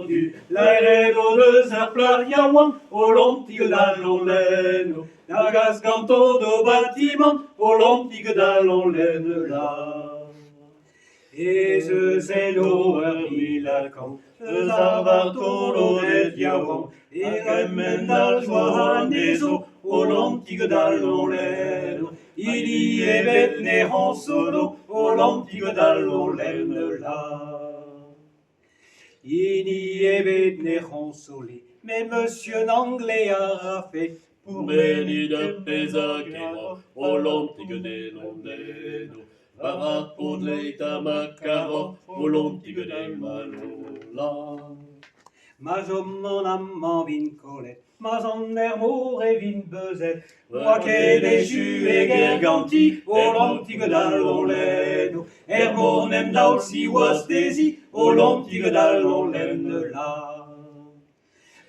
du l'aeredo de Zarplariawan, au lontigue d'allon Nagas canto do bâtiment, au lontigue d'allon là. Et ce zélo ermilakan, ce zarvartolo de diawan, et remendal joan deso, au lontigue d'allon il y est né solo, au lontigue d'allon là. Il y est né solé, mais monsieur Nanglais a fait pour venir de Pesacero, au lontigue de Londeno, Varapo de l'État Macaro, au lontigue de Malola. Mas mon amant vincole, mas en ermour et vin bezet, moi qu'est déchu et gerganti, au lontigue d'alloleno, ermonem d'aussi was desi, au lontigue d'alloleno la.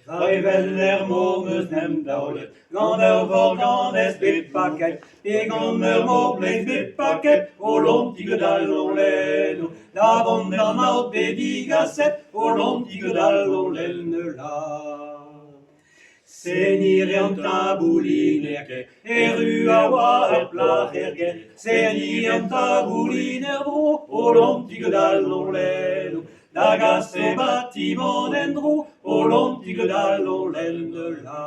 Varevel ermourmeus nem daulet, gant ur vorgan es bet paket, et gant ur morbles bet paket, au lontigue d'alloleno, d'avant d'an out bedigaset, au lontigue d'alloleno la. Senir tabouliner eru a war plach ergen, senir tabouliner dro, au lontigue d'alloleno, dagas e bâtiment endro, au lontigue d'allon la.